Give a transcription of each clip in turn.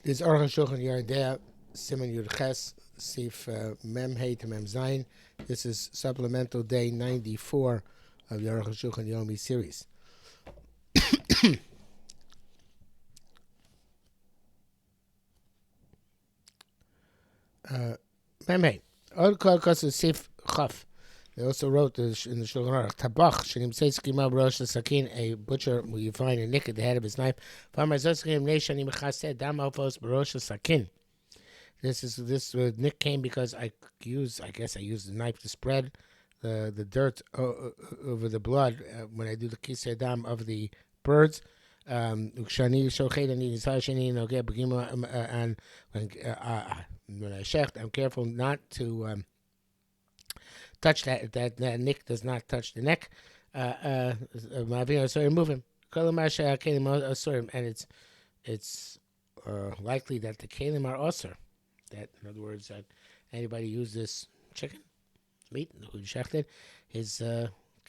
is Arukh HaShulchan Yardea, Simon Yud Ches, Sif Mem Hey to Mem Zayin. This is Supplemental Day 94 of the Arukh HaShulchan Yomi series. Mem Hey. Od Kol Kos Sif Chaf. They also wrote in the Shulchan Aruch, Tabach, Shenim Seis Kima Rosh Sakin, a butcher where you find a nick at the head of his knife. Farmer Zoskim Neshanim Chased, Dam Alfos Barosh Sakin. This nick came because I used the knife to spread the dirt over the blood when I do the kisei dam of the birds. And when I shecht, I'm careful not to touch that nick does not touch the neck. So remove him. And it's likely that the kalim are also. That, in other words, that anybody use this chicken meat who shechted, his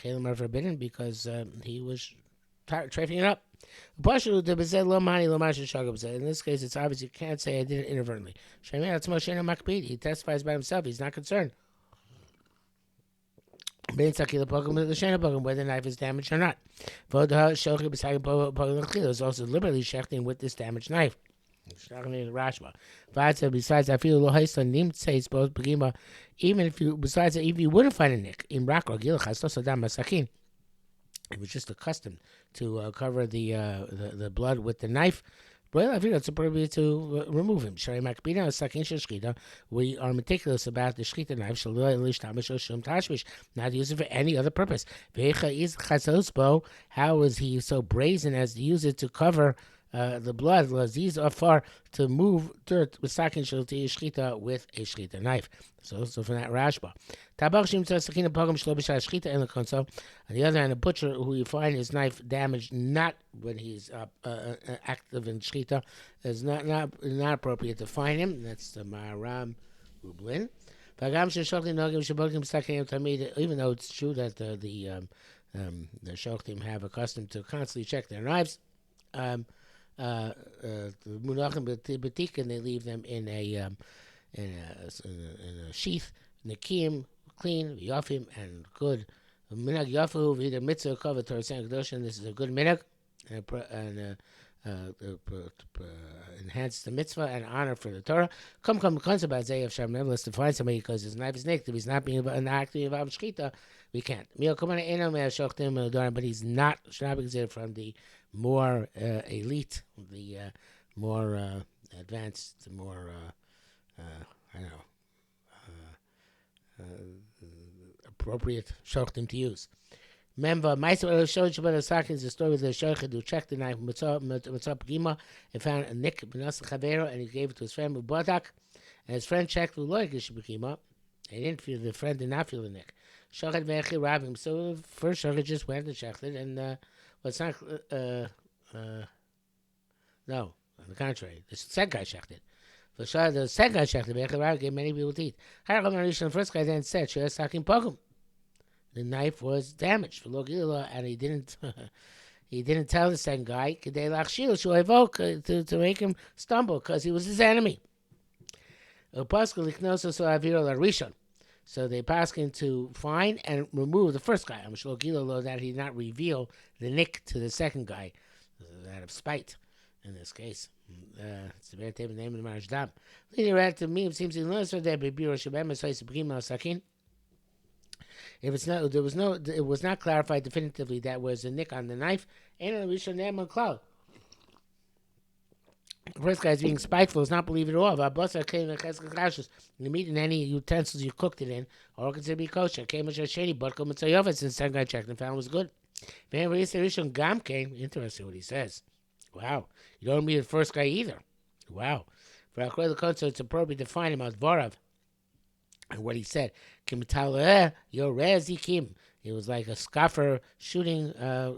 kalim are forbidden because he was trafing it up. In this case, it's obvious you can't say I did it inadvertently. He testifies by himself. He's not concerned whether the knife is damaged or not. There's also deliberately shechting with this damaged knife. Besides, I feel low says both even if you wouldn't find a nick in rock or it was just accustomed to cover the blood with the knife. It's appropriate to remove him. We are meticulous about the shchita knife, not use it for any other purpose. How is he so brazen as to use it to cover the blood? These are far to move dirt with sakin shchita with a shchita knife. So from that Rashba. On the other hand, a butcher who you find his knife damaged not when he's active in shchita is not appropriate to find him. That's the Maharam Rublin. Even though it's true that the shochteim have accustomed to constantly check their knives, the munachim betikin, they leave them in a sheath, nekim, clean, yafim, and good. Minag yafu v'ida mitzvah kavod Torah Kedushin. This is a good minag, and enhance the mitzvah and honor for the Torah. Come concept about Zay of Shem. Let's define somebody because his knife is naked. If he's not being active involved in shchita, we can't. But he's not should not be considered from the more elite, the more advanced, the more appropriate shochteim to use. Remember, Ma'aser showed Shabbat Sakin is the story of the shochet who checked the knife Mitzvah Pgima and found a nick B'nas Chavero, and he gave it to his friend Mubadak, and his friend checked with Loikish Pgima. The friend did not feel the nick. Shochet ve'echi rabim. So the first shochet just went and checked it, and it's not. No, on the contrary, the second guy checked it. The second guy checked it. Ve'echi rabim gave many people to eat. The first guy then said, "Sheyas Sakin Pogum." The knife was damaged, and he didn't. He didn't tell the second guy to make him stumble because he was his enemy. So they passed him to find and remove the first guy. That he did not reveal the nick to the second guy, out of spite. In this case, it's the very name of the Marishdam. Leading to me, it seems he learns from there. If it's not, it was not clarified definitively that was a nick on the knife. The first guy is being spiteful, is not believing at all. The meat in any utensils you cooked it in, or considered to be kosher. Since the second guy checked and found it was good. Interesting what he says. Wow. You don't meet the first guy either. Wow. For it's appropriate to find him out Dvarav. And what he said, Kim Yorezi Kim. He was like a scoffer shooting. I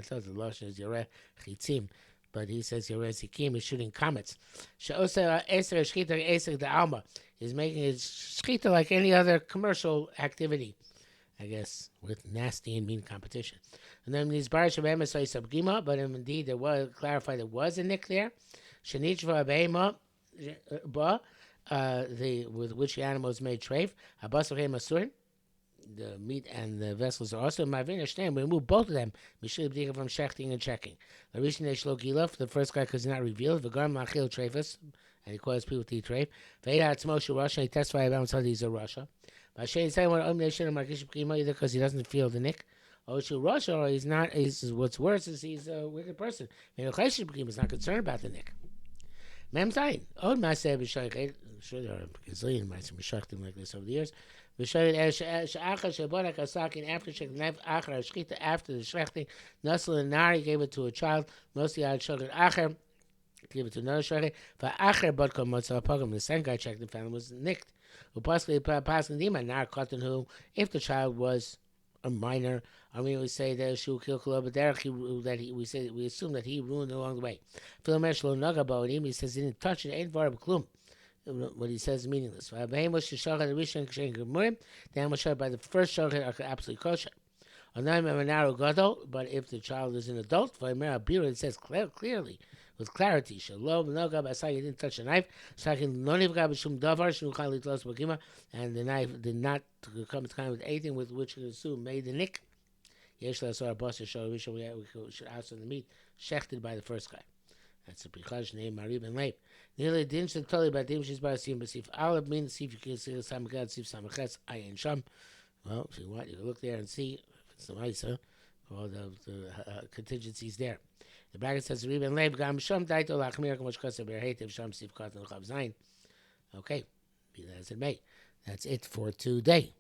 thought the Lashon is Yoreh Chitzim, but he says Yorezi Kim is shooting comets. She'osa Eser Shchita Eser the Alma is making his shchita like any other commercial activity. I guess, with nasty and mean competition. And then these bars of Gima, but indeed there was clarified there was a nick there. Shanichva Behema, the with which the animal is made treif. Abasar Masur, the meat and the vessels are also Mavin Ashtam. We remove both of them. We should be from shechting and checking. The reason they shlo gilaf, the first guy because he's not revealed. The garm machil treifus, and he calls people to eat treif. Ve'edat Moshe Russia, he testified about himself he's a Russia. But Shane say what nation markish either because he doesn't feel the nick. Or to Russia, or he's not. He's what's worse is he's a wicked person. He's not concerned about the nick. Mem Zayin. Od Maseh b'Shaychet. I'm sure there are a gazillion mice b'Shaychet like this over the years. B'Shaychet she'achar she'borak asakin after shechnev achar shchita after the shechting. Nasal and Nari gave it to a child. Mostly ad shochet achar. Gave it to another shochet. Va'achar bodkom motzah pogam. The second guy checked and found was nicked. Who possibly passing the Nar cotton who, if the child was a minor, I mean, we say that Shu Kil that we assume that he ruined along the way. Philomeshlo Nagabo, and he says he didn't touch it, ain't var klum. What he says is meaningless. The animal shot by the first shochet are absolutely kosher. But if the child is an adult, it says clearly, with clarity, Shalom Noga Basai, you didn't touch a knife. Second, Nonivga Bishum Davar, Shnukhali Tlos Bagima, and the knife did not come into contact with anything with which it assumed made the nick. Yesh Lasar Boss show we should ask on the meat, shechted by the first guy. That's a Pichaj name, Marib and Leib. Nearly didn't tell you about Dim She's by Sim Basif. I'll mean see if you can see the Samagad, Sif Samachas, Ayin Sham. Well, if you want, you can look there and see if it's the Maisa, all the contingencies there. The bracket says Reuben Leib Gam Sham Daito Lachmir Kamosh Kasa Berhativ Sham Sif Katan Chav Zain. Okay, be that as it may. That's it for today.